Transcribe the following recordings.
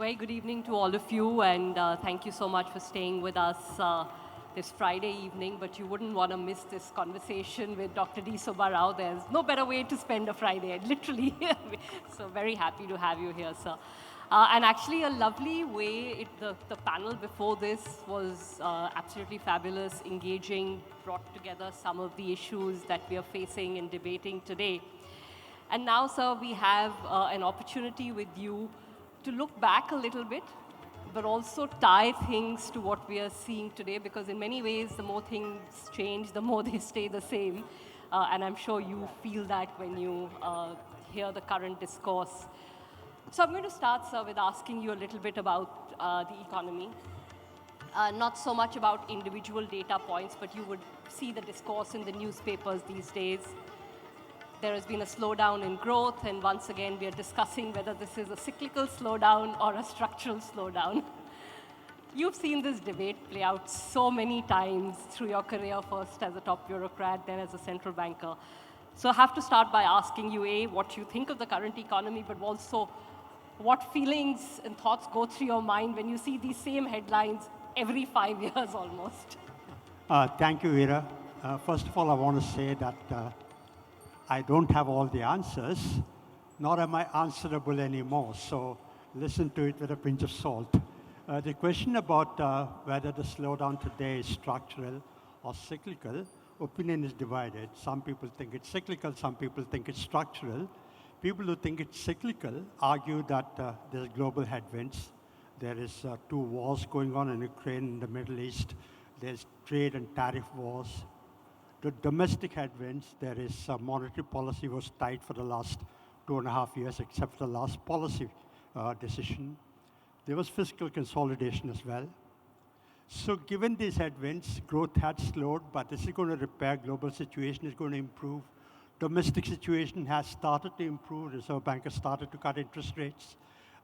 Very good evening to all of you, and thank you so much for staying with us this Friday evening. But you wouldn't want to miss this conversation with Dr. D. Subbarao. There's no better way to spend a Friday, literally. So very happy to have you here, sir. And actually, a lovely way, the panel before this was absolutely fabulous, engaging, brought together some of the issues that we are facing and debating today. And now, sir, we have an opportunity with you to look back a little bit, but also tie things to what we are seeing today, because in many ways, the more things change, the more they stay the same. And I'm sure you feel that when you hear the current discourse. So I'm going to start, sir, with asking you a little bit about the economy. Not so much about individual data points, but you would see the discourse in the newspapers these days. There has been a slowdown in growth, and once again, we are discussing whether this is a cyclical slowdown or a structural slowdown. You've seen this debate play out so many times through your career, first as a top bureaucrat, then as a central banker. So I have to start by asking you, A, what you think of the current economy, but also what feelings and thoughts go through your mind when you see these same headlines every 5 years almost? Thank you, Veera. First of all, I want to say that I don't have all the answers, nor am I answerable anymore. So listen to it with a pinch of salt. The question about whether the slowdown today is structural or cyclical, opinion is divided. Some people think it's cyclical, some people think it's structural. People who think it's cyclical argue that there's global headwinds. There is 2 wars going on in Ukraine and the Middle East. There's trade and tariff wars. The domestic headwinds, there is monetary policy was tight for the last 2.5 years, except for the last policy decision. There was fiscal consolidation as well. So given these headwinds, growth had slowed, but this is going to repair. Global situation is going to improve. Domestic situation has started to improve. Reserve Bank has started to cut interest rates.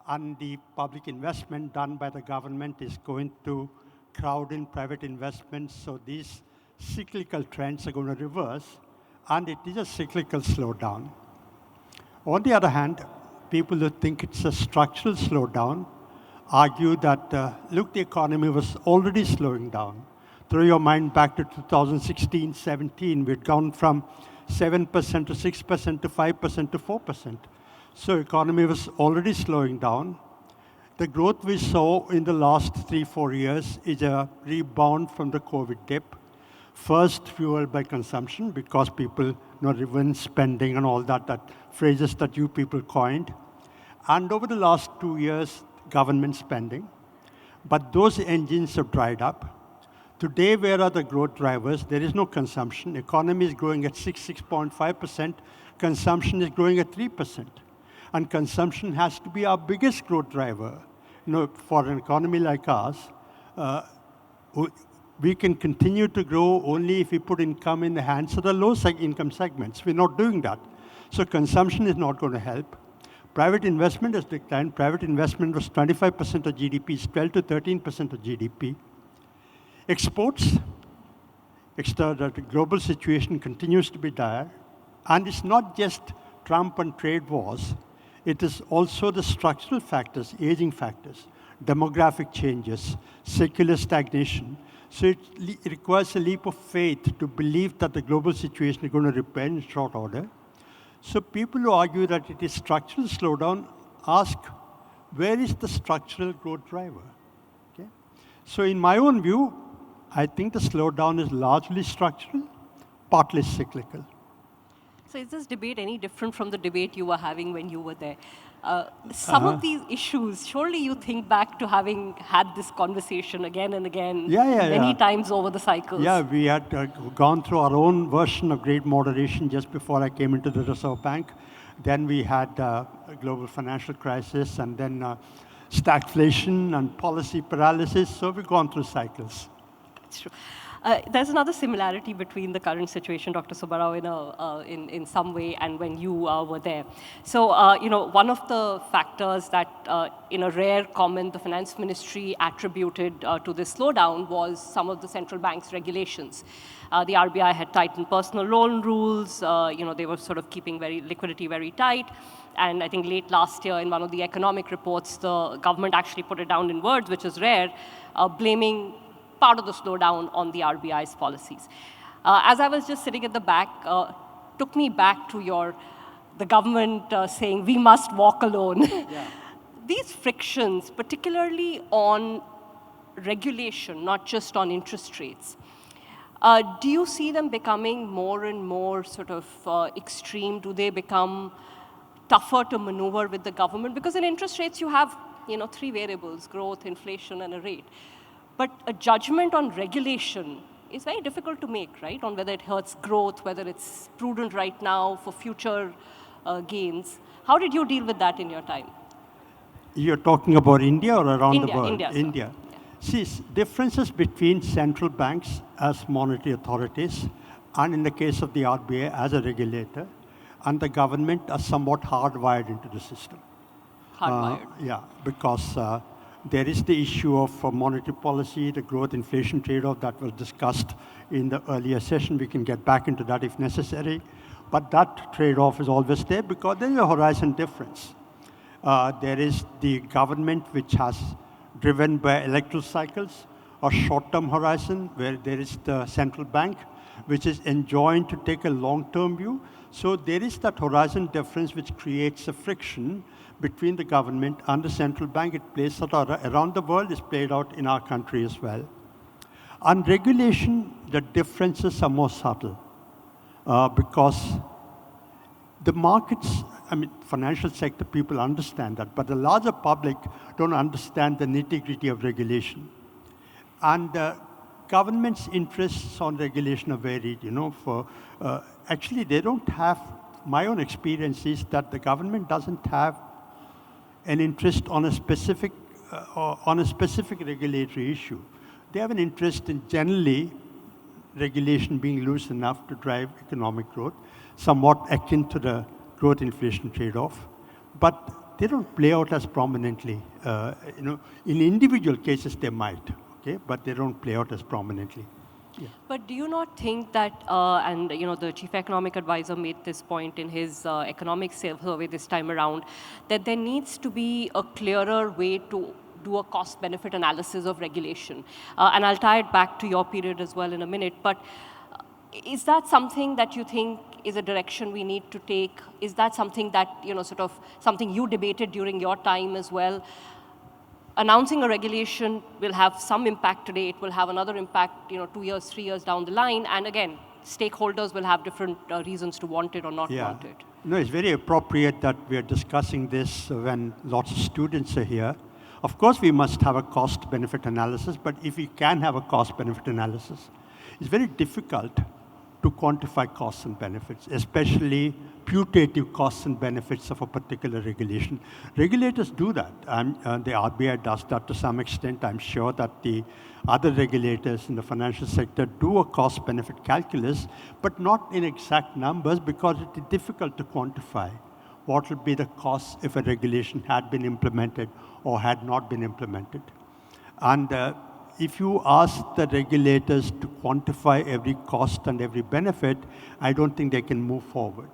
And the public investment done by the government is going to crowd in private investments. So these cyclical trends are going to reverse, and it is a cyclical slowdown. On the other hand, people who think it's a structural slowdown argue that, look, the economy was already slowing down. Throw your mind back to 2016, 17. We'd gone from 7% to 6% to 5% to 4%. So economy was already slowing down. The growth we saw in the last 3-4 years is a rebound from the COVID dip. First, fueled by consumption, because people, revenge spending and all that phrases that you people coined. And over the last 2 years, government spending. But those engines have dried up. Today, where are the growth drivers? There is no consumption. Economy is growing at 6.5%. Consumption is growing at 3%. And consumption has to be our biggest growth driver. For an economy like ours, we can continue to grow only if we put income in the hands of the low income segments. We're not doing that. So consumption is not going to help. Private investment has declined. Private investment was 25% of GDP, it's 12 to 13% of GDP. Exports, the global situation continues to be dire. And it's not just Trump and trade wars. It is also the structural factors, aging factors, demographic changes, secular stagnation. So it requires a leap of faith to believe that the global situation is going to repair in short order. So people who argue that it is structural slowdown ask, where is the structural growth driver? Okay? So in my own view, I think the slowdown is largely structural, partly cyclical. So is this debate any different from the debate you were having when you were there? Some of these issues, surely you think back to having had this conversation again and again, many times over the cycles. Yeah, we had gone through our own version of great moderation just before I came into the Reserve Bank. Then we had a global financial crisis, and then stagflation and policy paralysis. So we've gone through cycles. That's true. There's another similarity between the current situation, Dr. Subbarao, in some way, and when you were there. So, one of the factors that, in a rare comment, the finance ministry attributed to this slowdown was some of the central bank's regulations. The RBI had tightened personal loan rules. They were sort of keeping liquidity very tight. and I think late last year in one of the economic reports, the government actually put it down in words, which is rare, blaming part of the slowdown on the RBI's policies. As I was just sitting at the back, took me back to the government saying, we must walk alone. Yeah. These frictions, particularly on regulation, not just on interest rates, do you see them becoming more and more sort of extreme? Do they become tougher to maneuver with the government? Because in interest rates, you have 3 variables, growth, inflation, and a rate. But a judgment on regulation is very difficult to make, right? On whether it hurts growth, whether it's prudent right now for future gains. How did you deal with that in your time? You're talking about India or around India, the world? India. India. See, differences between central banks as monetary authorities and in the case of the RBI as a regulator and the government are somewhat hardwired into the system. Hardwired? Yeah, because there is the issue of monetary policy, the growth inflation trade-off that was discussed in the earlier session. We can get back into that if necessary. But that trade-off is always there because there is a horizon difference. There is the government which has driven by electoral cycles, a short-term horizon where there is the central bank which is enjoined to take a long-term view. So there is that horizon difference which creates a friction between the government and the central bank. It plays out around the world, it's played out in our country as well. On regulation, the differences are more subtle because the markets, financial sector people understand that, but the larger public don't understand the nitty-gritty of regulation. And government's interests on regulation are varied, actually they don't have, my own experience is that the government doesn't have an interest on a specific regulatory issue. They have an interest in generally regulation being loose enough to drive economic growth, somewhat akin to the growth inflation trade-off, but they don't play out as prominently. In individual cases they might, okay, but they don't play out as prominently. Yeah. But do you not think that, and the chief economic advisor made this point in his economic survey this time around, that there needs to be a clearer way to do a cost-benefit analysis of regulation? And I'll tie it back to your period as well in a minute, but is that something that you think is a direction we need to take? Is that something that, something you debated during your time as well? Announcing a regulation will have some impact today. It will have another impact, 2 years, 3 years down the line. And again, stakeholders will have different reasons to want it or not want it. No, it's very appropriate that we are discussing this when lots of students are here. Of course, we must have a cost-benefit analysis, but if we can have a cost-benefit analysis, it's very difficult to quantify costs and benefits, especially putative costs and benefits of a particular regulation. Regulators do that, and the RBI does that to some extent. I'm sure that the other regulators in the financial sector do a cost-benefit calculus, but not in exact numbers because it is difficult to quantify what would be the cost if a regulation had been implemented or had not been implemented. And if you ask the regulators to quantify every cost and every benefit, I don't think they can move forward.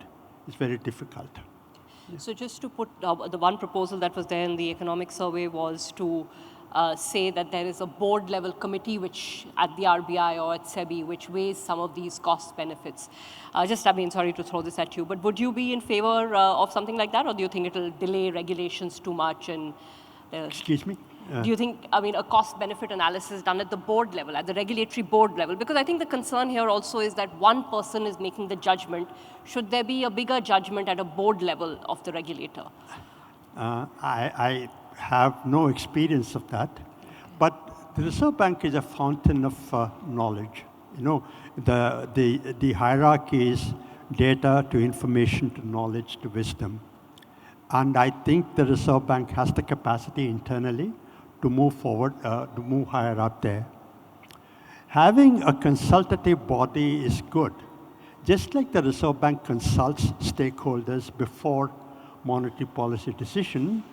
It's very difficult. So just to put the one proposal that was there in the economic survey was to say that there is a board-level committee which at the RBI or at SEBI which weighs some of these cost benefits. Sorry to throw this at you, but would you be in favor of something like that, or do you think it will delay regulations too much? And excuse me? Do you think, a cost-benefit analysis done at the board level, at the regulatory board level? Because I think the concern here also is that one person is making the judgment. Should there be a bigger judgment at a board level of the regulator? I have no experience of that. But the Reserve Bank is a fountain of knowledge. The hierarchy is data to information to knowledge to wisdom. And I think the Reserve Bank has the capacity internally to move forward, to move higher up there. Having a consultative body is good. Just like the Reserve Bank consults stakeholders before monetary policy decision,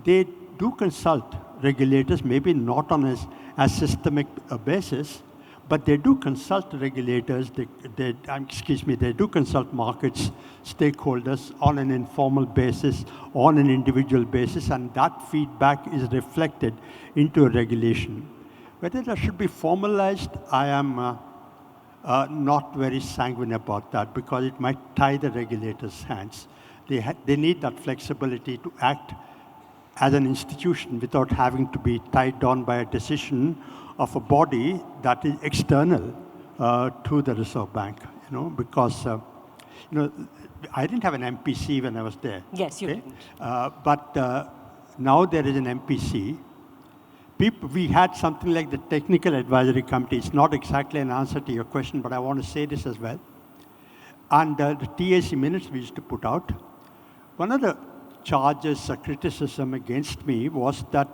they do consult regulators, maybe not on as systemic a basis, But they do consult regulators, they do consult markets, stakeholders on an informal basis, on an individual basis, and that feedback is reflected into a regulation. Whether that should be formalized, I am not very sanguine about that because it might tie the regulators' hands. They need that flexibility to act as an institution without having to be tied down by a decision of a body that is external to the Reserve Bank, because I didn't have an MPC when I was there. Yes, you didn't. But now there is an MPC. We had something like the Technical Advisory Committee. It's not exactly an answer to your question, but I want to say this as well. And the TAC minutes we used to put out, one of the charges or criticism against me was that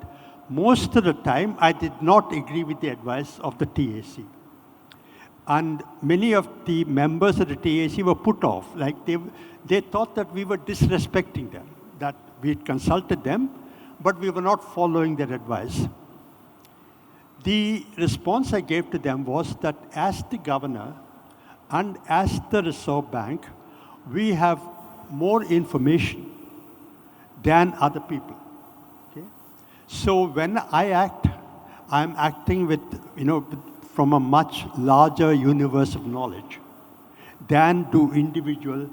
most of the time I did not agree with the advice of the TAC. And many of the members of the TAC were put off. Like they thought that we were disrespecting them, that we had consulted them, but we were not following their advice. The response I gave to them was that as the governor and as the Reserve Bank, we have more information than other people. Okay? So when I act, I'm acting with, from a much larger universe of knowledge than do individual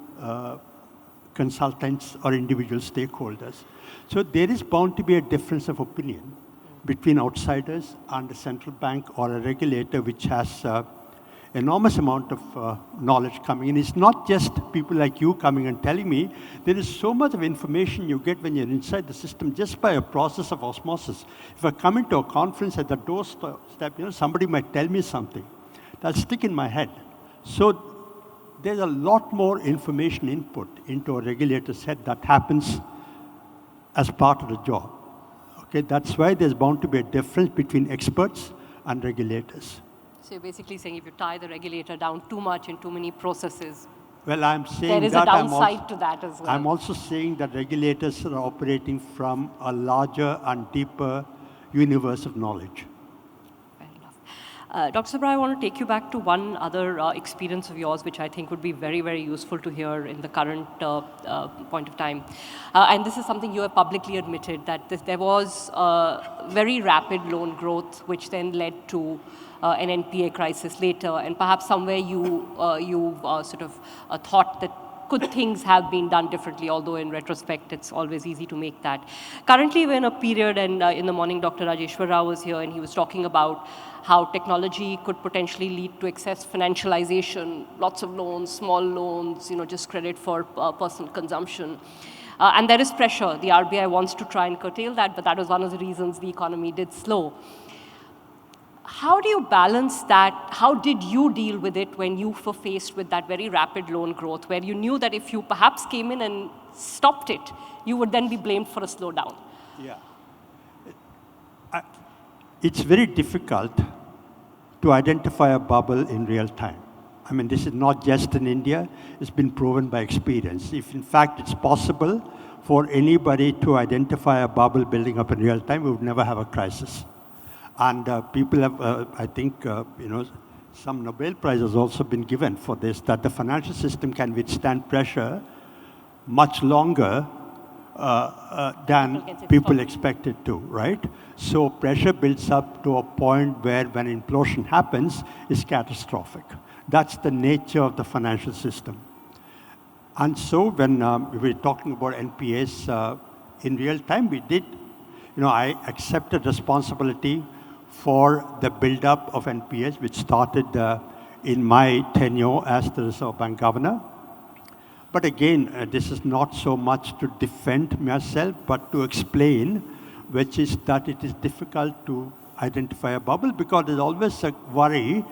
consultants or individual stakeholders. So there is bound to be a difference of opinion between outsiders and the central bank or a regulator which has enormous amount of knowledge coming in. It's not just people like you coming and telling me. There is so much of information you get when you're inside the system just by a process of osmosis. If I come into a conference at the doorstep, somebody might tell me something. That'll stick in my head. So there's a lot more information input into a regulator's head that happens as part of the job. Okay, that's why there's bound to be a difference between experts and regulators. So you're basically saying if you tie the regulator down too much in too many processes, well, I'm saying there is a downside to that as well. I'm also saying that regulators are operating from a larger and deeper universe of knowledge. Dr. Subbarao, I want to take you back to one other experience of yours, which I think would be very, very useful to hear in the current point of time. And this is something you have publicly admitted, that there was very rapid loan growth, which then led to an NPA crisis later. And perhaps somewhere you sort of thought that could things have been done differently, although in retrospect, it's always easy to make that. Currently, we're in a period, and in the morning, Dr. Rajeshwar Rao was here, and he was talking about how technology could potentially lead to excess financialization, lots of loans, small loans, just credit for personal consumption. And there is pressure. The RBI wants to try and curtail that, but that was one of the reasons the economy did slow. How do you balance that? How did you deal with it when you were faced with that very rapid loan growth, where you knew that if you perhaps came in and stopped it, you would then be blamed for a slowdown? Yeah. It's very difficult to identify a bubble in real time. I mean, this is not just in India. It's been proven by experience. If, in fact, it's possible for anybody to identify a bubble building up in real time, we would never have a crisis. And people have, I think, some Nobel Prize has also been given for this, that the financial system can withstand pressure much longer than people expect it to, right? So pressure builds up to a point where when implosion happens, it's catastrophic. That's the nature of the financial system. And so when we were talking about NPAs in real time, we did, I accepted responsibility for the buildup of NPAs, which started in my tenure as the Reserve Bank governor. But again, this is not so much to defend myself, but to explain, which is that it is difficult to identify a bubble because there's always a worry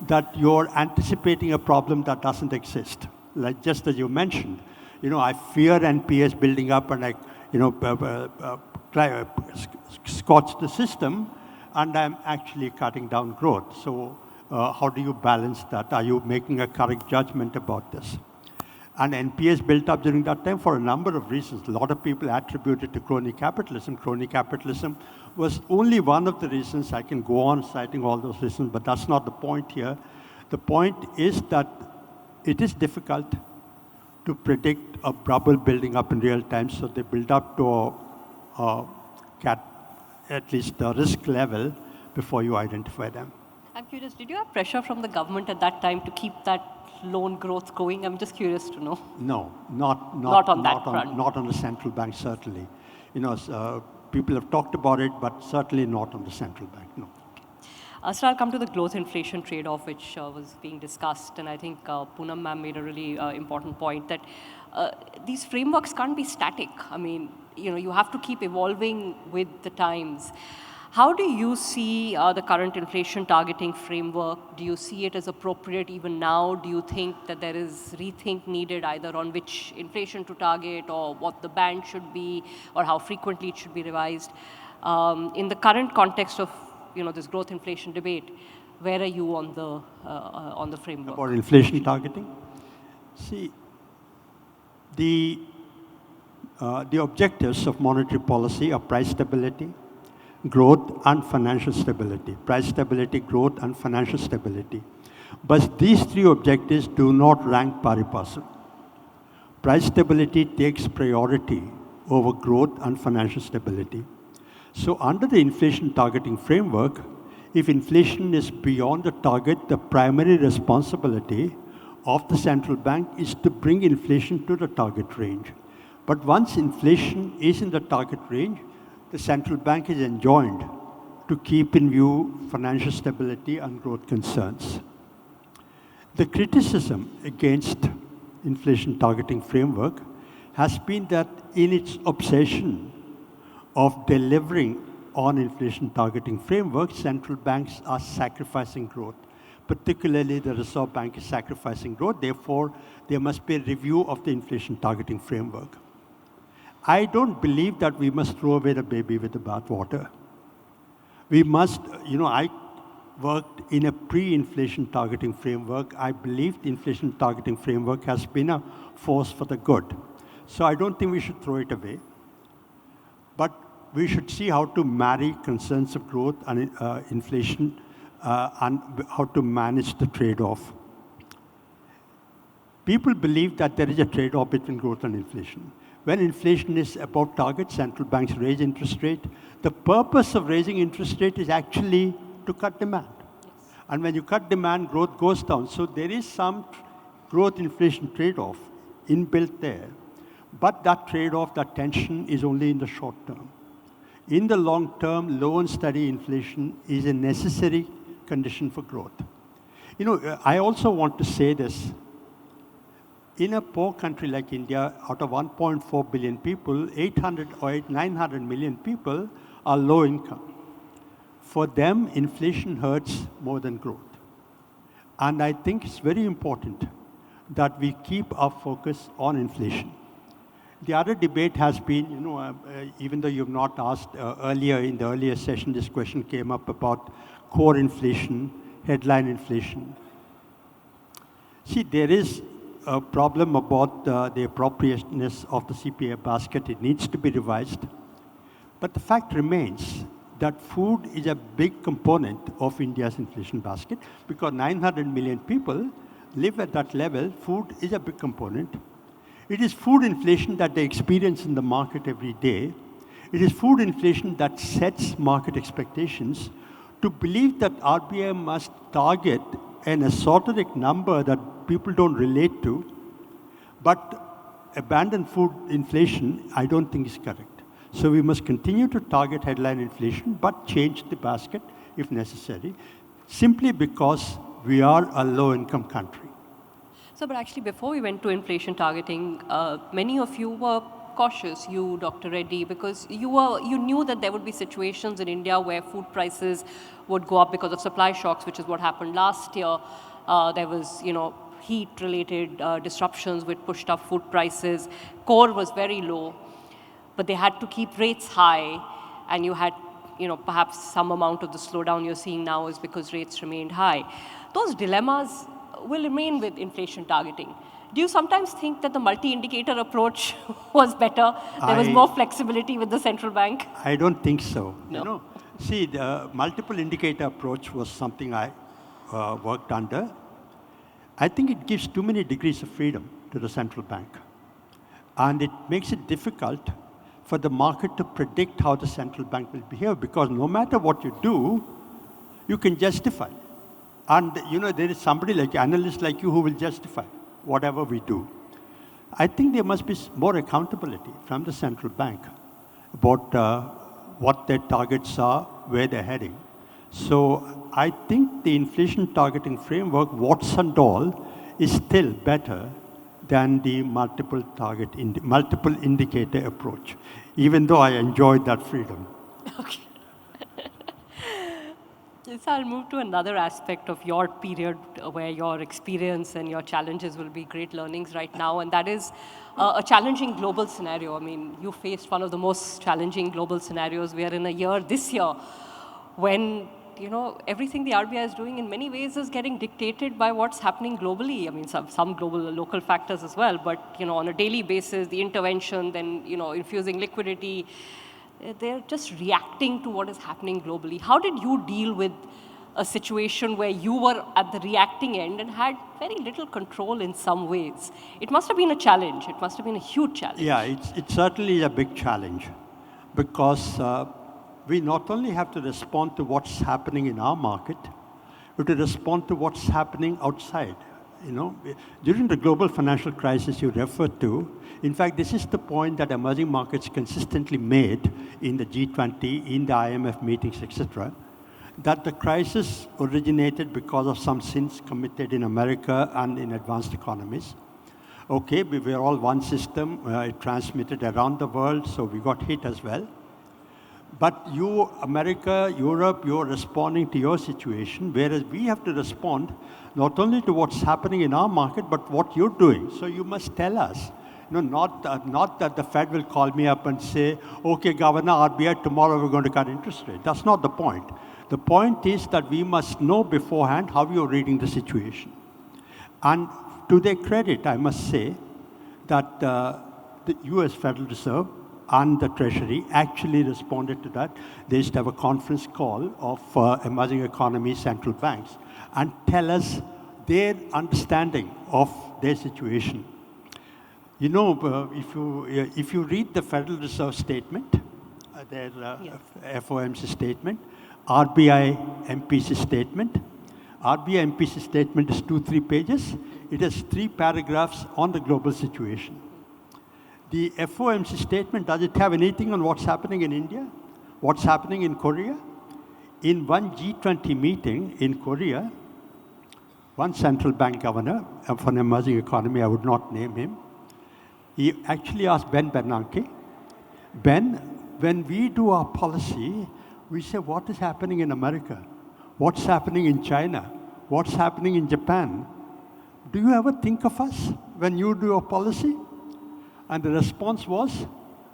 that you're anticipating a problem that doesn't exist. Like just as you mentioned, I fear NPAs building up and scorch the system, and I'm actually cutting down growth. So how do you balance that? Are you making a correct judgment about this? And NPS built up during that time for a number of reasons. A lot of people attribute it to crony capitalism. Crony capitalism was only one of the reasons. I can go on citing all those reasons, but that's not the point here. The point is that it is difficult to predict a bubble building up in real time, so they build up to at least the risk level before you identify them. I'm curious, did you have pressure from the government at that time to keep that loan growth going? I'm just curious to know. No, not on that front. Not on the central bank, certainly. People have talked about it, but certainly not on the central bank, no. So I'll come to the growth inflation trade-off, which was being discussed, and I think Poonam ma'am made a really important point that these frameworks can't be static. I mean, you have to keep evolving with the times. How do you see the current inflation targeting framework? Do you see it as appropriate even now? Do you think that there is rethink needed either on which inflation to target or what the band should be or how frequently it should be revised? In the current context of this growth inflation debate, where are you on the framework? About inflation targeting? See, the objectives of monetary policy are price stability, growth, and financial stability. Price stability, growth, and financial stability. But these three objectives do not rank pari passu. Price stability takes priority over growth and financial stability. So under the inflation targeting framework, if inflation is beyond the target, the primary responsibility of the central bank is to bring inflation to the target range. But once inflation is in the target range, the central bank is enjoined to keep in view financial stability and growth concerns. The criticism against inflation targeting framework has been that in its obsession of delivering on inflation targeting framework, central banks are sacrificing growth. Particularly, the Reserve Bank is sacrificing growth. Therefore, there must be a review of the inflation targeting framework. I don't believe that we must throw away the baby with the bathwater. We must, I worked in a pre-inflation targeting framework. I believe the inflation targeting framework has been a force for the good. So I don't think we should throw it away. But we should see how to marry concerns of growth and inflation and how to manage the trade-off. People believe that there is a trade-off between growth and inflation. When inflation is above target, central banks raise interest rate. The purpose of raising interest rate is actually to cut demand. Yes. And when you cut demand, growth goes down. So there is some growth-inflation trade-off inbuilt there. But that trade-off, that tension, is only in the short term. In the long term, low and steady inflation is a necessary condition for growth. I also want to say this. In a poor country like India, out of 1.4 billion people, 800 or 900 million people are low income. For them, inflation hurts more than growth. And I think it's very important that we keep our focus on inflation. The other debate has been, even though you've not asked earlier, in the earlier session, this question came up about core inflation, headline inflation. See, there is a problem about the appropriateness of the CPI basket. It needs to be revised. But the fact remains that food is a big component of India's inflation basket because 900 million people live at that level. Food is a big component. It is food inflation that they experience in the market every day. It is food inflation that sets market expectations. To believe that RBI must target an esoteric number that people don't relate to, but abandon food inflation, I don't think is correct. So we must continue to target headline inflation, but change the basket if necessary, simply because we are a low-income country. So, but actually, before we went to inflation targeting, many of you were cautious, you, Dr. Reddy, because you knew that there would be situations in India where food prices would go up because of supply shocks, which is what happened last year. There was, heat-related disruptions which pushed up food prices. Core was very low, but they had to keep rates high, and you had, perhaps some amount of the slowdown you're seeing now is because rates remained high. Those dilemmas will remain with inflation targeting. Do you sometimes think that the multi-indicator approach was better? There was more flexibility with the central bank? I don't think so. No. See, the multiple indicator approach was something I worked under. I think it gives too many degrees of freedom to the central bank. And it makes it difficult for the market to predict how the central bank will behave, because no matter what you do, you can justify. And there is somebody like analyst like you who will justify whatever we do. I think there must be more accountability from the central bank about what their targets are, where they're heading. So I think the inflation targeting framework, what's and all, is still better than the multiple indicator approach, even though I enjoyed that freedom. Okay. So I'll move to another aspect of your period where your experience and your challenges will be great learnings right now, and that is a challenging global scenario. I mean, you faced one of the most challenging global scenarios. We are in a year, this year, when everything the RBI is doing in many ways is getting dictated by what's happening globally. I mean, some global local factors as well, but on a daily basis, the intervention, then infusing liquidity, they're just reacting to what is happening globally. How did you deal with a situation where you were at the reacting end and had very little control in some ways? It must have been a challenge. It must have been a huge challenge. Yeah, it's certainly a big challenge, because we not only have to respond to what's happening in our market, we have to respond to what's happening outside. During the global financial crisis you referred to, in fact, this is the point that emerging markets consistently made in the G20, in the IMF meetings, etc., that the crisis originated because of some sins committed in America and in advanced economies. Okay, we were all one system, it transmitted around the world, so we got hit as well. But you, America, Europe, you're responding to your situation, whereas we have to respond not only to what's happening in our market, but what you're doing. So you must tell us. Not that the Fed will call me up and say, okay, Governor, RBI, tomorrow we're going to cut interest rate. That's not the point. The point is that we must know beforehand how you're reading the situation. And to their credit, I must say that the US Federal Reserve and the Treasury actually responded to that. They used to have a conference call of emerging economy central banks and tell us their understanding of their situation. If you read the Federal Reserve statement, their FOMC statement, RBI MPC statement, RBI MPC statement is 2-3 pages. It has 3 paragraphs on the global situation. The FOMC statement, does it have anything on what's happening in India? What's happening in Korea? In one G20 meeting in Korea, one central bank governor of an emerging economy, I would not name him, he actually asked Ben Bernanke, Ben, when we do our policy, we say, what is happening in America? What's happening in China? What's happening in Japan? Do you ever think of us when you do your policy? And the response was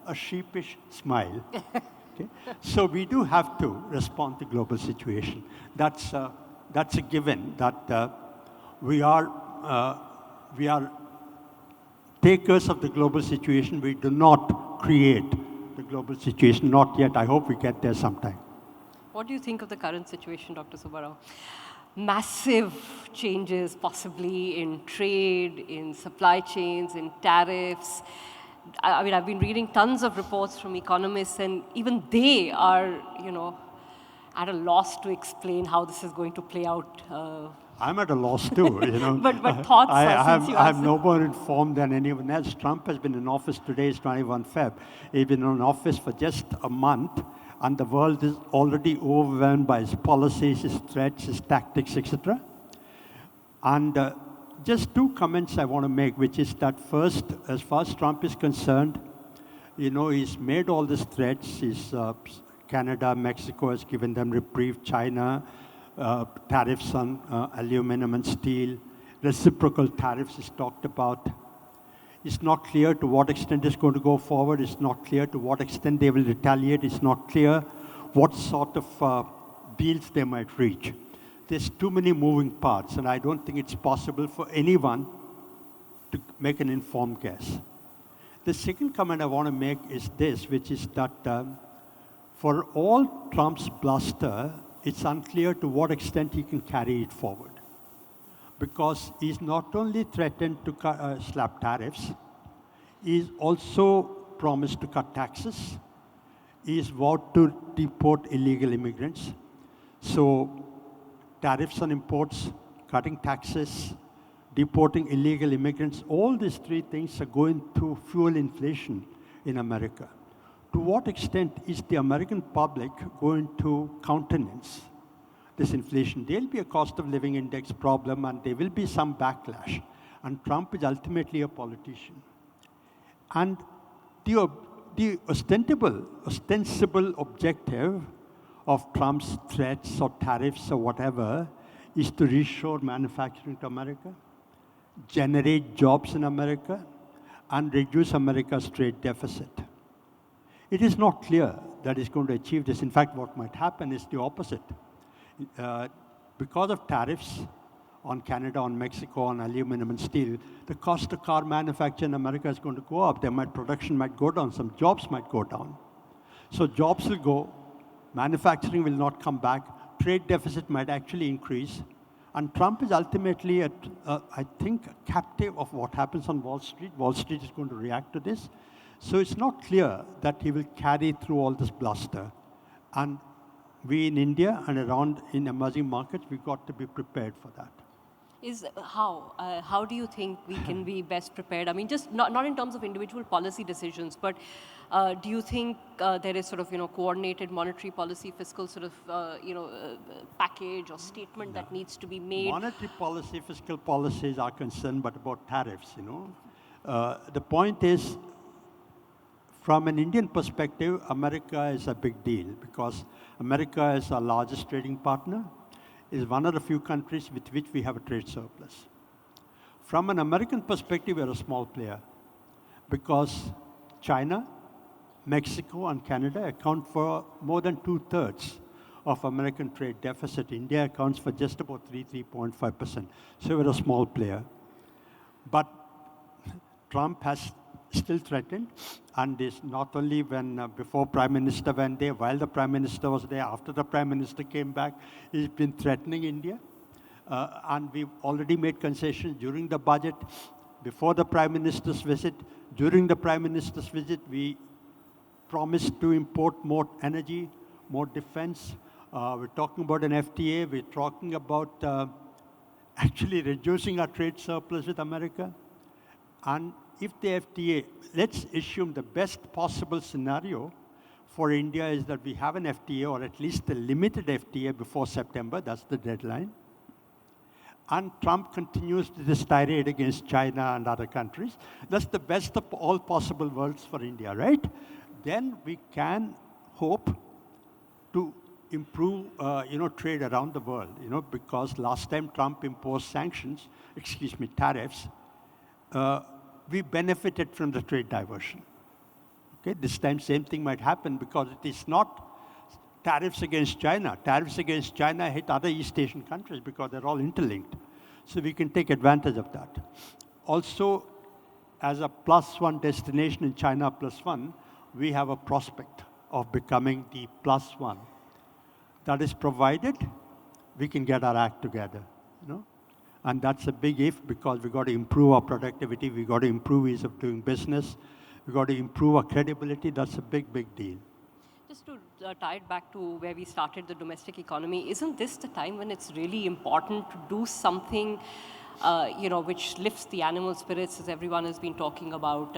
a sheepish smile. Okay? So we do have to respond to global situation. That's a given, that we are takers of the global situation. We do not create the global situation, not yet. I hope we get there sometime. What do you think of the current situation, Dr. Subbarao? Massive changes possibly in trade, in supply chains, in tariffs. I mean, I've been reading tons of reports from economists, and even they are, at a loss to explain how this is going to play out. I'm at a loss too, but thoughts I'm no more informed than anyone else. Trump has been in office, today is 21 Feb. He's been in office for just a month, and the world is already overwhelmed by his policies, his threats, his tactics, etc. And just 2 comments I want to make, which is that first, as far as Trump is concerned, he's made all these threats. Canada, Mexico has given them reprieve, China, tariffs on aluminum and steel, reciprocal tariffs is talked about. It's not clear to what extent it's going to go forward. It's not clear to what extent they will retaliate. It's not clear what sort of deals they might reach. There's too many moving parts, and I don't think it's possible for anyone to make an informed guess. The second comment I want to make is this, which is that for all Trump's bluster, it's unclear to what extent he can carry it forward. Because he's not only threatened to slap tariffs, he's also promised to cut taxes. He's vowed to deport illegal immigrants. So tariffs on imports, cutting taxes, deporting illegal immigrants, all these three things are going to fuel inflation in America. To what extent is the American public going to countenance this inflation? There'll be a cost of living index problem and there will be some backlash. And Trump is ultimately a politician. And the ostensible objective of Trump's threats or tariffs or whatever is to reshore manufacturing to America, generate jobs in America, and reduce America's trade deficit. It is not clear that it's going to achieve this. In fact, what might happen is the opposite. Because of tariffs on Canada, on Mexico, on aluminum and steel, the cost of car manufacture in America is going to go up. Production might go down, some jobs might go down. So jobs will go, manufacturing will not come back, trade deficit might actually increase, and Trump is ultimately, I think, a captive of what happens on Wall Street. Wall Street is going to react to this. So it's not clear that he will carry through all this bluster. And we in India and around in emerging markets, we've got to be prepared for that. How do you think we can be best prepared? I mean, just not in terms of individual policy decisions, but do you think there is sort of, coordinated monetary policy, fiscal sort of, package or statement that needs to be made? Monetary policy, fiscal policies are concerned, but about tariffs, The point is, from an Indian perspective, America is a big deal because America is our largest trading partner, is one of the few countries with which we have a trade surplus. From an American perspective, we're a small player because China, Mexico, and Canada account for more than 2/3 of American trade deficit. India accounts for just about 3.5%. So we're a small player. But Trump has still threatened, and this not only when before Prime Minister went there, while the Prime Minister was there, after the Prime Minister came back, he's been threatening India. And we've already made concessions during the budget, before the Prime Minister's visit. During the Prime Minister's visit, we promised to import more energy, more defense. We're talking about an FTA. We're talking about actually reducing our trade surplus with America. And if the FTA, let's assume the best possible scenario for India is that we have an FTA, or at least a limited FTA before September, that's the deadline. And Trump continues this tirade against China and other countries. That's the best of all possible worlds for India, right? Then we can hope to improve, trade around the world, because last time Trump imposed tariffs, we benefited from the trade diversion. Okay, this time same thing might happen because it is not tariffs against China. Tariffs against China hit other East Asian countries because they're all interlinked. So we can take advantage of that. Also, as a +1 destination in China +1, we have a prospect of becoming the +1. That is provided we can get our act together, And that's a big if because we've got to improve our productivity, we've got to improve ease of doing business, we've got to improve our credibility. That's a big, big deal. Just to tie it back to where we started, the domestic economy, isn't this the time when it's really important to do something, which lifts the animal spirits, as everyone has been talking about?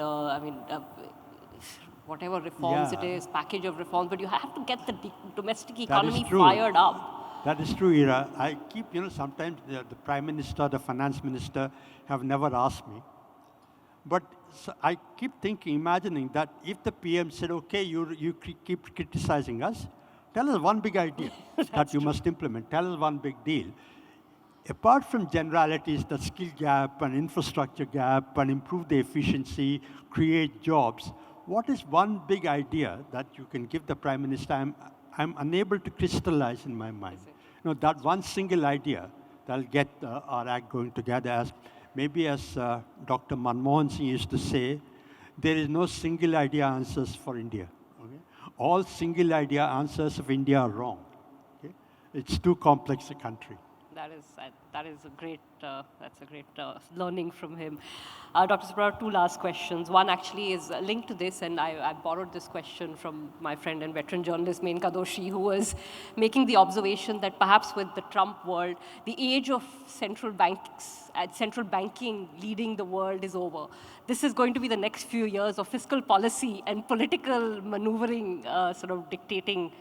Whatever reforms it is, package of reforms, but you have to get the domestic economy fired up. That is true, Ira. I keep, sometimes the Prime Minister, the Finance Minister have never asked me. But so I keep imagining that if the PM said, okay, you keep criticizing us, tell us one big idea that you must implement. Tell us one big deal. Apart from generalities, the skill gap and infrastructure gap and improve the efficiency, create jobs, what is one big idea that you can give the Prime Minister? I'm unable to crystallize in my mind. That one single idea that'll get our act going together, as maybe as Dr. Manmohan Singh used to say, there is no single idea answers for India. Okay? All single idea answers of India are wrong. Okay? It's too complex a country. That is a great, that's a great learning from him. Dr. Subbarao, two last questions. One actually is linked to this, and I borrowed this question from my friend and veteran journalist, Menka Doshi, who was making the observation that perhaps with the Trump world, the age of central banks, central banking leading the world is over. This is going to be the next few years of fiscal policy and political maneuvering sort of dictating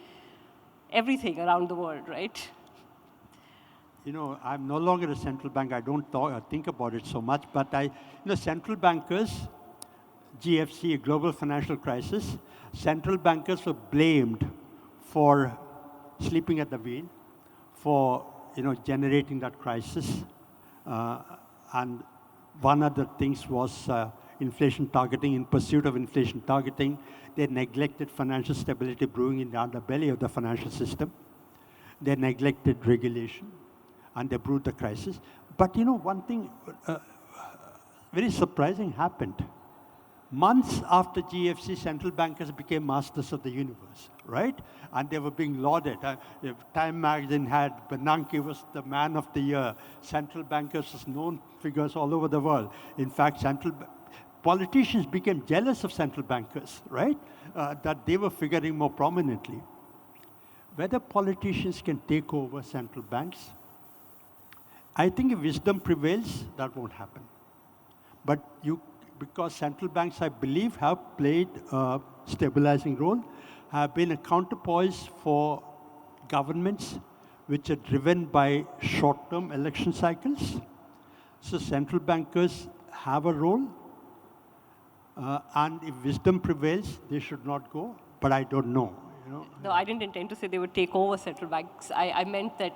everything around the world, right? You know, I'm no longer a central bank. I don't think about it so much. But central bankers, GFC, a global financial crisis, central bankers were blamed for sleeping at the wheel, for generating that crisis. And one of the things was inflation targeting. In pursuit of inflation targeting, they neglected financial stability brewing in the underbelly of the financial system. They neglected regulation. And they brewed the crisis. But one thing very surprising happened. Months after GFC, central bankers became masters of the universe, right? And they were being lauded. Time magazine had Bernanke was the man of the year. Central bankers as known figures all over the world. In fact, politicians became jealous of central bankers, right? That they were figuring more prominently. Whether politicians can take over central banks, I think if wisdom prevails, that won't happen. But because central banks, I believe, have played a stabilizing role, have been a counterpoise for governments which are driven by short-term election cycles. So central bankers have a role. And if wisdom prevails, they should not go. But I don't know. No, I didn't intend to say they would take over central banks. I meant that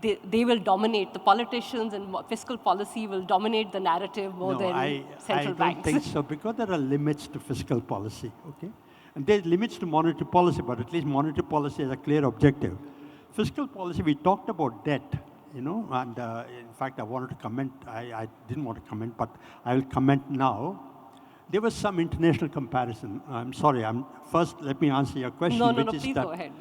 they will dominate. The politicians and fiscal policy will dominate the narrative more than central banks. I don't think so, because there are limits to fiscal policy, okay? And there are limits to monetary policy, but at least monetary policy has a clear objective. Fiscal policy, we talked about debt, and in fact, I wanted to comment. I didn't want to comment, but I will comment now. There was some international comparison. I'm sorry. First, let me answer your question. No, please go ahead.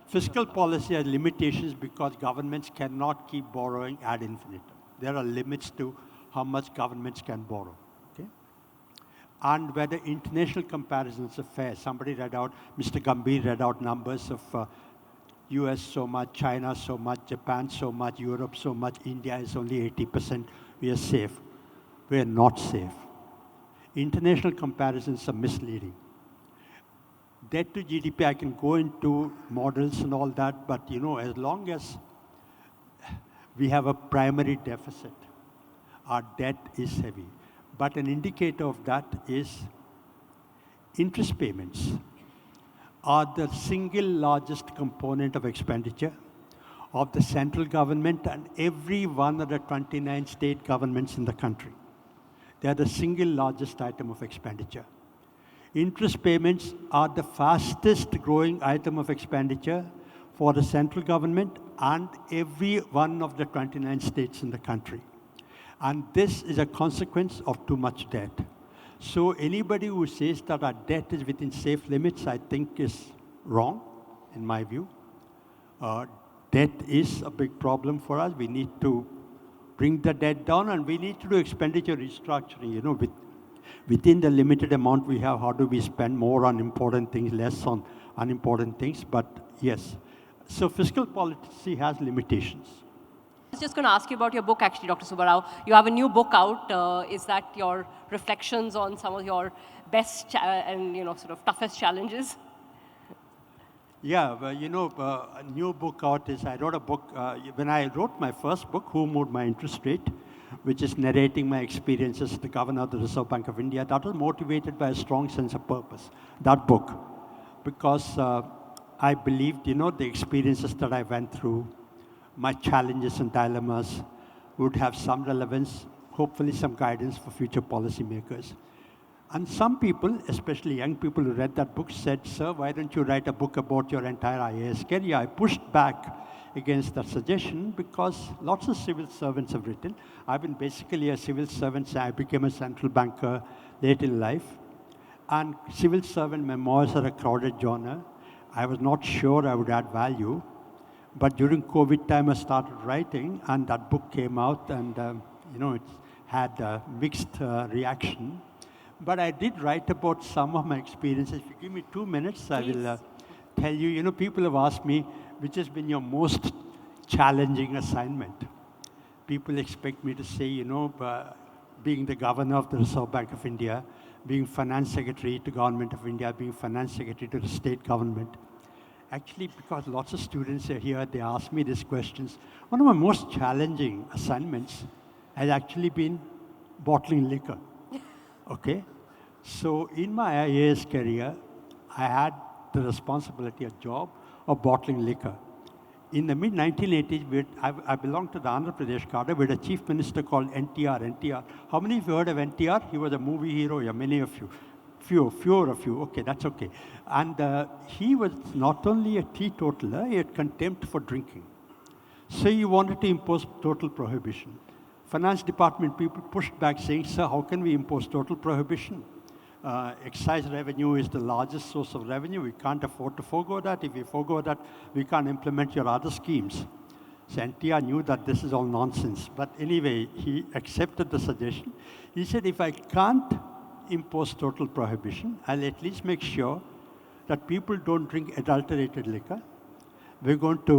Fiscal policy has limitations because governments cannot keep borrowing ad infinitum. There are limits to how much governments can borrow. Okay? And whether international comparisons are fair. Somebody read out, Mr. Gambhir read out numbers of US so much, China so much, Japan so much, Europe so much, India is only 80%. We are safe. We are not safe. International comparisons are misleading. Debt to GDP, I can go into models and all that, but as long as we have a primary deficit, our debt is heavy. But an indicator of that is interest payments are the single largest component of expenditure of the central government and every one of the 29 state governments in the country. They are the single largest item of expenditure. Interest payments are the fastest growing item of expenditure for the central government and every one of the 29 states in the country. And this is a consequence of too much debt. So anybody who says that our debt is within safe limits, I think is wrong, in my view. Debt is a big problem for us. We need to bring the debt down, and we need to do expenditure restructuring, within the limited amount we have, how do we spend more on important things, less on unimportant things? But yes, so fiscal policy has limitations. I was just going to ask you about your book, actually, Dr. Subbarao. You have a new book out. Is that your reflections on some of your best and sort of toughest challenges? Yeah, well, a new book out is, I wrote a book, when I wrote my first book, Who Moved My Interest Rate, which is narrating my experiences as the governor of the Reserve Bank of India, that was motivated by a strong sense of purpose, that book. Because I believed, the experiences that I went through, my challenges and dilemmas would have some relevance, hopefully some guidance for future policymakers. And some people, especially young people who read that book, said, "Sir, why don't you write a book about your entire IAS career?" I pushed back against that suggestion because lots of civil servants have written. I've been basically a civil servant since I became a central banker late in life. And civil servant memoirs are a crowded genre. I was not sure I would add value. But during COVID time, I started writing, and that book came out, and it had a mixed reaction. But I did write about some of my experiences. If you give me 2 minutes, I will tell you. People have asked me, which has been your most challenging assignment? People expect me to say, being the governor of the Reserve Bank of India, being finance secretary to Government of India, being finance secretary to the state government. Actually, because lots of students are here, they ask me these questions. One of my most challenging assignments has actually been bottling liquor. Okay? So in my IAS career, I had the responsibility, a job of bottling liquor. In the mid-1980s, I belonged to the Andhra Pradesh cadre. We had a chief minister called NTR. How many of you heard of NTR? He was a movie hero. Yeah, many of you. Fewer of you. Okay, that's okay. And he was not only a teetotaler, he had contempt for drinking. So he wanted to impose total prohibition. Finance department people pushed back saying, "Sir, how can we impose total prohibition? Excise revenue is the largest source of revenue. We can't afford to forego that. If we forego that, we can't implement your other schemes." So NTR knew that this is all nonsense. But anyway, he accepted the suggestion. He said, "If I can't impose total prohibition, I'll at least make sure that people don't drink adulterated liquor. We're going to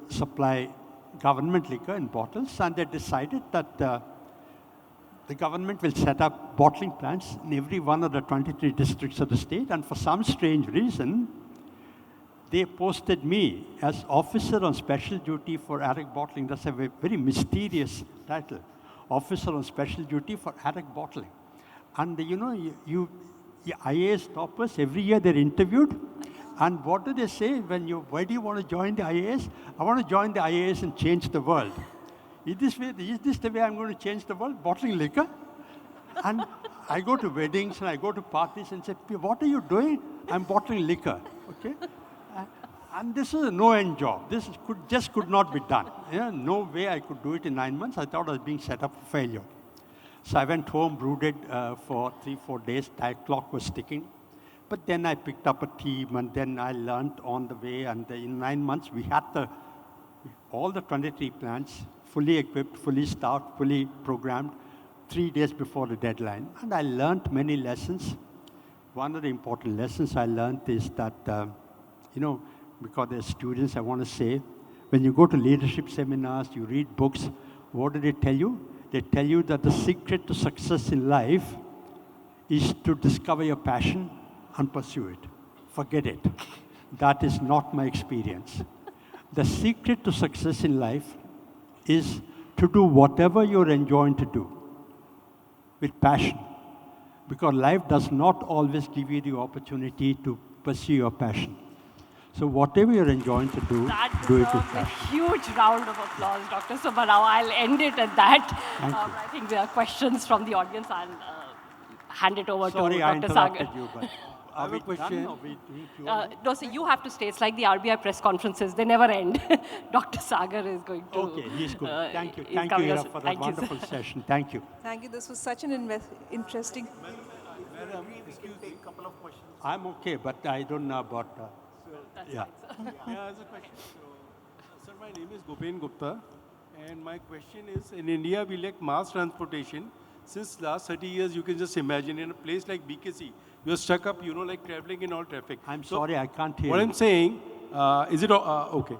supply government liquor in bottles," and they decided that the government will set up bottling plants in every one of the 23 districts of the state, and for some strange reason, they posted me as officer on special duty for adult bottling. That's a very mysterious title, officer on special duty for adult bottling. And you IAS toppers, every year they're interviewed. And what do they say why do you want to join the IAS? I want to join the IAS and change the world. Is this the way I'm going to change the world? Bottling liquor? And I go to weddings and I go to parties and say, "What are you doing?" "I'm bottling liquor." Okay? And this is a no-end job. This could not be done. No way I could do it in 9 months. I thought I was being set up for failure. So I went home, brooded for 3-4 days. Time clock was ticking. But then I picked up a team, and then I learned on the way. And in 9 months, we had all the 23 plants fully equipped, fully staffed, fully programmed, 3 days before the deadline. And I learned many lessons. One of the important lessons I learned is that, because they're students, I want to say, when you go to leadership seminars, you read books, what do they tell you? They tell you that the secret to success in life is to discover your passion and pursue it. Forget it. That is not my experience. The secret to success in life is to do whatever you're enjoying to do with passion. Because life does not always give you the opportunity to pursue your passion. So whatever you're enjoying to do, do it with passion. A huge round of applause, Dr. Subbarao. I'll end it at that. Thank you. I think there are questions from the audience. I'll hand it over Sorry, to I Dr. interrupted Sagar. you, but I have a question. No, so you have to stay. It's like the RBI press conferences. They never end. Dr. Sagar is going to... Okay, he's good. Thank you. is Thank you, coming Ira, us- for that thank you, wonderful sir. session. Thank you. Thank you. This was such an interesting. Madam, excuse me. A couple of questions. I'm okay, but I don't know about... yeah. Yeah, as a question. Sir, my name is Gopen Gupta, and my question is, in India, we lack mass transportation. Since last 30 years, you can just imagine, in a place like BKC, you're stuck up, like traveling in all traffic. I'm So sorry, I can't hear What you. I'm saying, is it okay?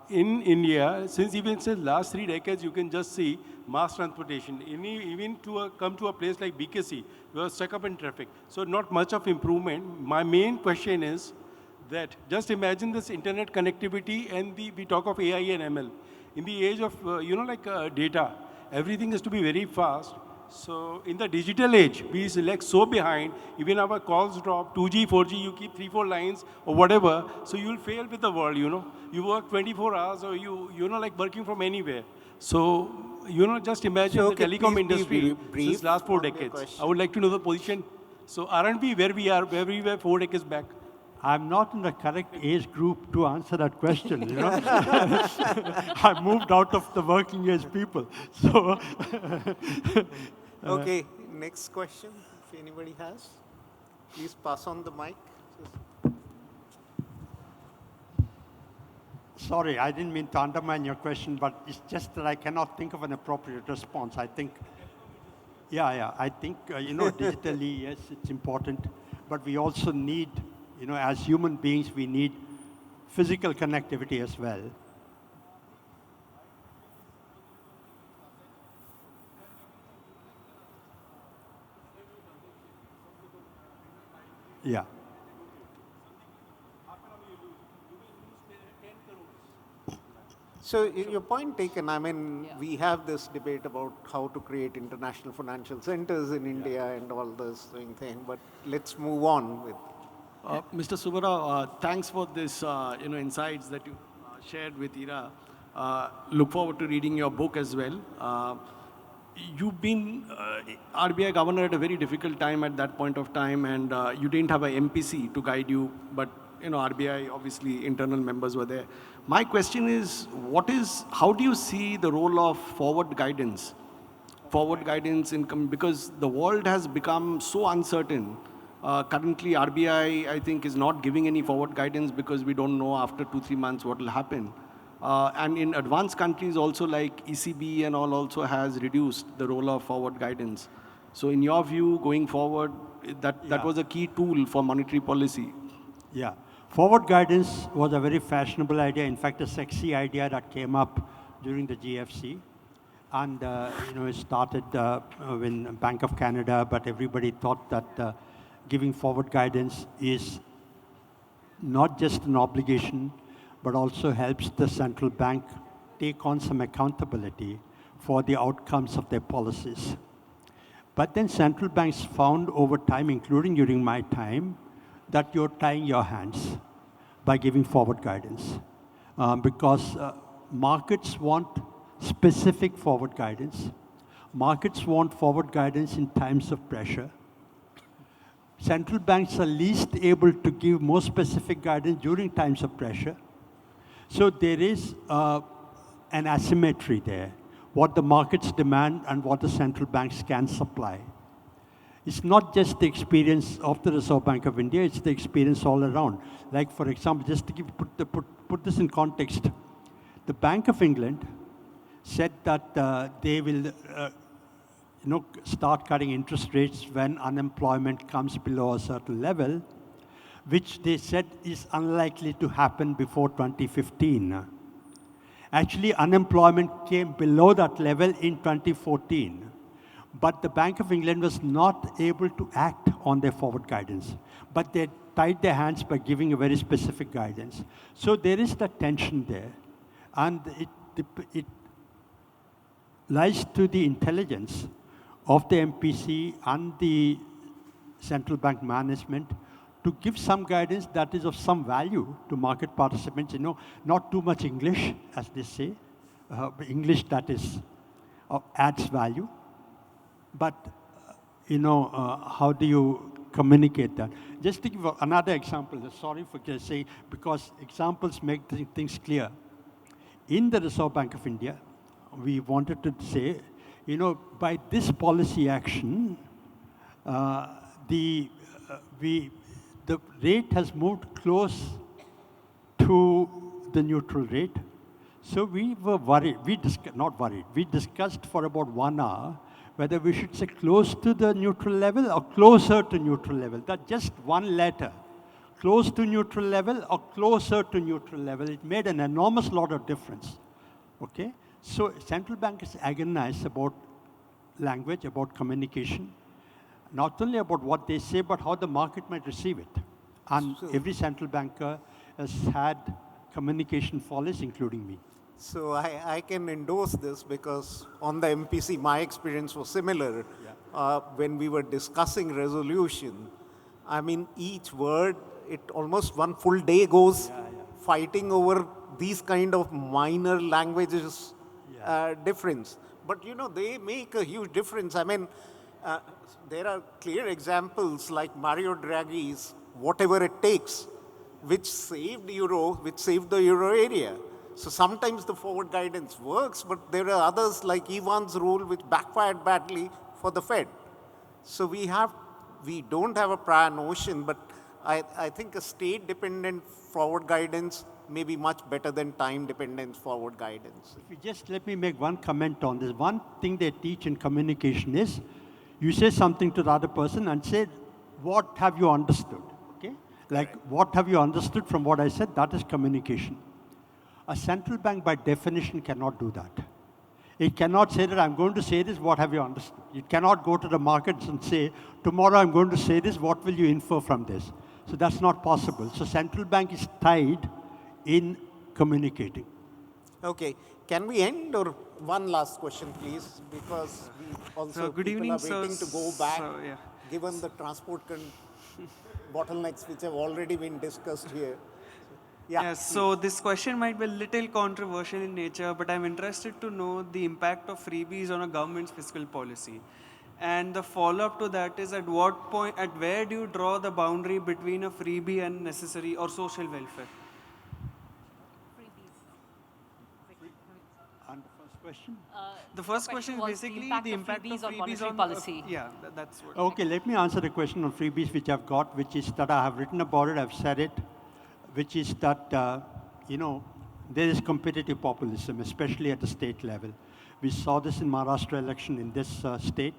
In India, since last 3 decades, you can just see mass transportation. Even come to a place like BKC, you are stuck up in traffic. So not much of improvement. My main question is that just imagine this internet connectivity, and we talk of AI and ML. In the age of data, everything has to be very fast. So in the digital age, we select so behind, even our calls drop, 2G, 4G, you keep 3-4 lines or whatever, so you'll fail with the world, You work 24 hours or like working from anywhere. So, just imagine So, okay, the telecom please be industry brief since last 4 on your decades. question. I would like to know the position So aren't we where we were 4 decades back? I'm not in the correct age group to answer that question, you know. I moved out of the working age people. So, Okay, next question, if anybody has. Please pass on the mic. sorry, I didn't mean to undermine your question, but it's just that I cannot think of an appropriate response. I think, I think, you know, digitally, yes, it's important, but we also need, you know, as human beings, we need physical connectivity as well. Yeah. So your point taken, I mean, we have this debate about how to create international financial centers in India and all this thing, but let's move on with. Mr. Subbarao, thanks for this, insights that you shared with Ira. Look forward to reading your book as well. You've been RBI governor at a very difficult time at that point of time, and you didn't have a MPC to guide you, but RBI, obviously, internal members were there. My question is, how do you see the role of forward guidance? Forward guidance because the world has become so uncertain. Currently, RBI, I think, is not giving any forward guidance because we don't know after 2-3 months what will happen. And in advanced countries also like ECB and all also has reduced the role of forward guidance. So in your view, going forward, that was a key tool for monetary policy. Yeah. Forward guidance was a very fashionable idea, in fact, a sexy idea that came up during the GFC. And, it started when Bank of Canada, but everybody thought that giving forward guidance is not just an obligation, but also helps the central bank take on some accountability for the outcomes of their policies. But then central banks found over time, including during my time, that you're tying your hands by giving forward guidance. Because markets want specific forward guidance. Markets want forward guidance in times of pressure. Central banks are least able to give more specific guidance during times of pressure. So there is an asymmetry there, what the markets demand and what the central banks can supply. It's not just the experience of the Reserve Bank of India, it's the experience all around. Like, for example, just to put this in context, the Bank of England said that they will start cutting interest rates when unemployment comes below a certain level, which they said is unlikely to happen before 2015. Actually, unemployment came below that level in 2014. But the Bank of England was not able to act on their forward guidance. But they tied their hands by giving a very specific guidance. So there is that tension there. And it lies to the intelligence of the MPC and the central bank management to give some guidance that is of some value to market participants. Not too much English, as they say, English that is adds value. But, how do you communicate that? Just to give another example, sorry for saying, because examples make things clear. In the Reserve Bank of India, we wanted to say, by this policy action, the rate has moved close to the neutral rate. So we were worried, not worried, we discussed for about 1 hour whether we should say close to the neutral level or closer to neutral level. That's just one letter. Close to neutral level or closer to neutral level. It made an enormous lot of difference. Okay? So central bank is agonized about language, about communication, not only about what they say, but how the market might receive it. And every central banker has had communication follies, including me. So I can endorse this because on the MPC, my experience was similar. When we were discussing resolution, I mean, each word, it almost one full day goes fighting over these kind of minor languages difference. But, they make a huge difference. I mean, Uh, there are clear examples like Mario Draghi's whatever it takes, which saved the euro area. So sometimes the forward guidance works, but there are others like Ivan's rule, which backfired badly for the Fed. So we don't have a prior notion, but I think a state-dependent forward guidance may be much better than time-dependent forward guidance. If you just let me make one comment on this. One thing they teach in communication is you say something to the other person and say, what have you understood? Okay? Like, what have you understood from what I said? That is communication. A central bank, by definition, cannot do that. It cannot say that I'm going to say this, what have you understood? It cannot go to the markets and say, tomorrow I'm going to say this, what will you infer from this? So that's not possible. So central bank is tied in communicating. Okay, can we end, or one last question, please? Because we also good people evening, are waiting sir. to go back, So, yeah. given the transport bottlenecks which have already been discussed here. Yeah. Yes, so this question might be a little controversial in nature, but I'm interested to know the impact of freebies on a government's fiscal policy. And the follow-up to that is at what point, at where do you draw the boundary between a freebie and necessary or social welfare? And the first question? The first question is was basically the impact of on freebies monetary on policy. Yeah, that's what. Okay, let me answer the question on freebies which I've got, which is that I have written about it, I've said it, which is that, there is competitive populism, especially at the state level. We saw this in Maharashtra election in this state.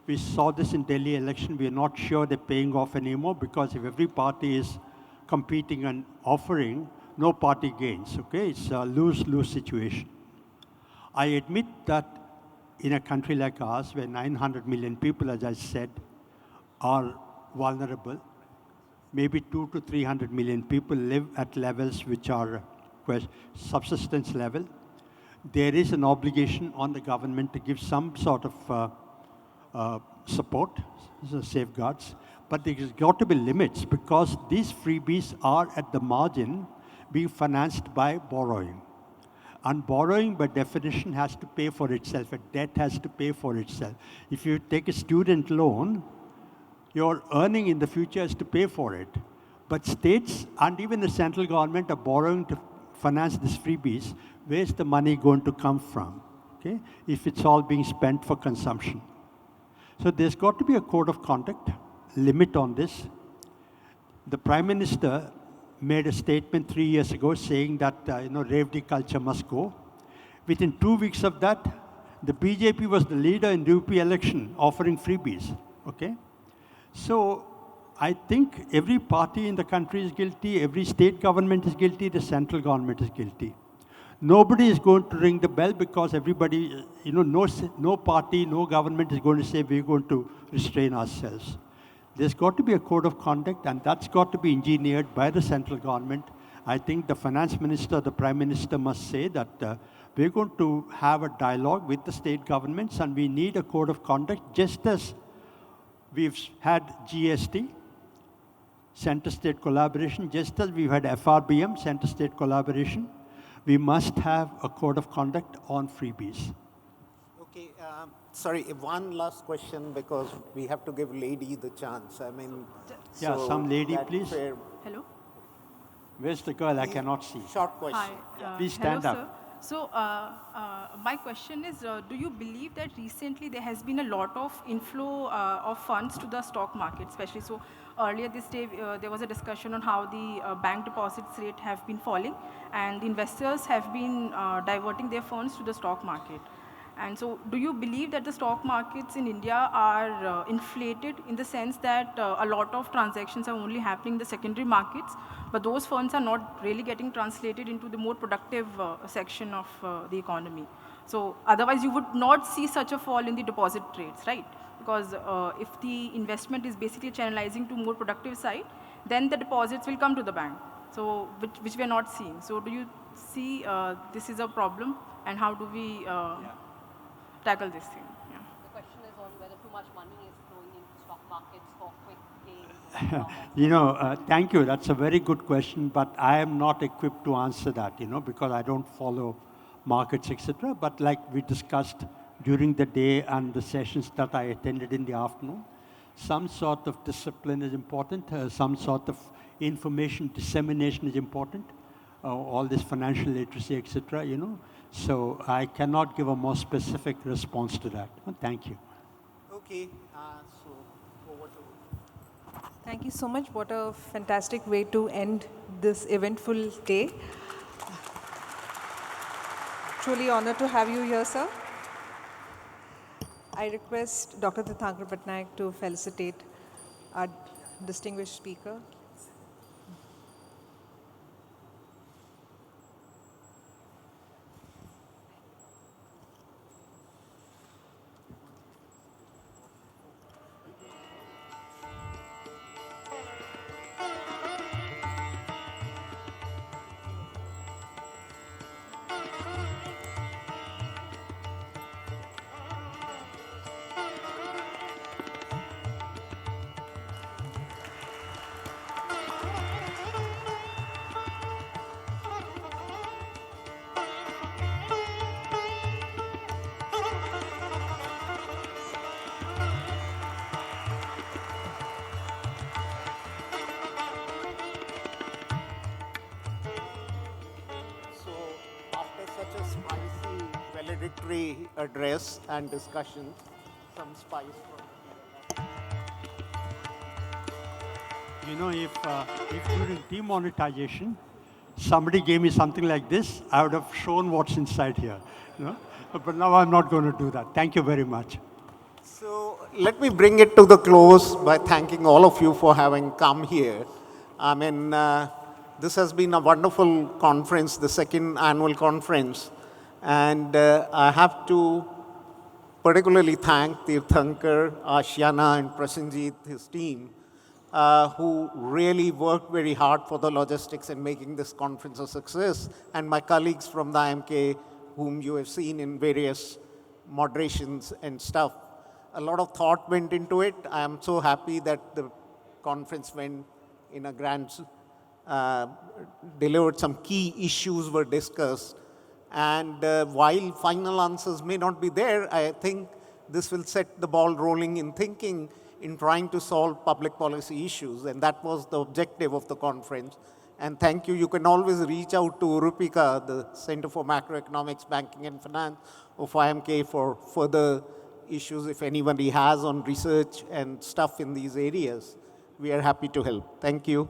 We saw this in Delhi election. We are not sure they're paying off anymore because if every party is competing and offering, no party gains, okay? It's a lose-lose situation. I admit that in a country like ours, where 900 million people, as I said, are vulnerable, maybe 200 to 300 million people live at levels which are subsistence level. There is an obligation on the government to give some sort of support, safeguards, but there's got to be limits because these freebies are at the margin being financed by borrowing. And borrowing, by definition, has to pay for itself. A debt has to pay for itself. If you take a student loan, your earning in the future has to pay for it. But states and even the central government are borrowing to finance these freebies. Where's the money going to come from? Okay? If it's all being spent for consumption. So there's got to be a code of conduct, limit on this. The Prime Minister made a statement 3 years ago saying that Revdi culture must go. Within 2 weeks of that, the BJP was the leader in the UP election offering freebies. Okay? So I think every party in the country is guilty, every state government is guilty, the central government is guilty. Nobody is going to ring the bell because everybody, no party, no government is going to say we're going to restrain ourselves. There's got to be a code of conduct, and that's got to be engineered by the central government. I think the finance minister, the prime minister must say that we're going to have a dialogue with the state governments, and we need a code of conduct, just as we've had GST, center-state collaboration, just as we've had FRBM, center-state collaboration. We must have a code of conduct on freebies. Okay, sorry, one last question because we have to give lady the chance. I mean, Yeah, so some lady, that please. Hello. Where's the girl? I cannot see. Short question. Hi. Please stand hello, up. Sir. So my question is, do you believe that recently there has been a lot of inflow of funds to the stock market, especially so earlier this day there was a discussion on how the bank deposits rate have been falling and the investors have been diverting their funds to the stock market. And so do you believe that the stock markets in India are inflated in the sense that a lot of transactions are only happening in the secondary markets, but those funds are not really getting translated into the more productive section of the economy? So otherwise you would not see such a fall in the deposit rates, right? Because if the investment is basically channelizing to more productive side, then the deposits will come to the bank, so which we are not seeing. So do you see this is a problem, and how do we tackle this thing? Yeah. The question is on whether too much money is flowing into stock markets for quick gains. Thank you. That's a very good question, but I am not equipped to answer that, because I don't follow markets, etc. But like we discussed during the day and the sessions that I attended in the afternoon. Some sort of discipline is important. Some sort of information dissemination is important. All this financial literacy, etc. So I cannot give a more specific response to that. Thank you. Okay, so over to. Thank you so much. What a fantastic way to end this eventful day. Truly honored to have you here, sir. I request Dr. Tirthankar Patnaik to felicitate our distinguished speaker. Such a spicy valedictory address and discussion, some spice from if during demonetization, somebody gave me something like this, I would have shown what's inside here. But now I'm not going to do that. Thank you very much. So let me bring it to the close by thanking all of you for having come here. I mean, this has been a wonderful conference, the second annual conference. And I have to particularly thank Tirthankar, Ashiana, and Prasenjit, his team, who really worked very hard for the logistics and making this conference a success, and my colleagues from the IIMK, whom you have seen in various moderations and stuff. A lot of thought went into it. I am so happy that the conference went in a grand, delivered some key issues were discussed. And while final answers may not be there, I think this will set the ball rolling in thinking in trying to solve public policy issues. And that was the objective of the conference. And thank you. You can always reach out to Uruppika, the Center for Macroeconomics, Banking and Finance of IIMK, for further issues if anybody has on research and stuff in these areas. We are happy to help. Thank you.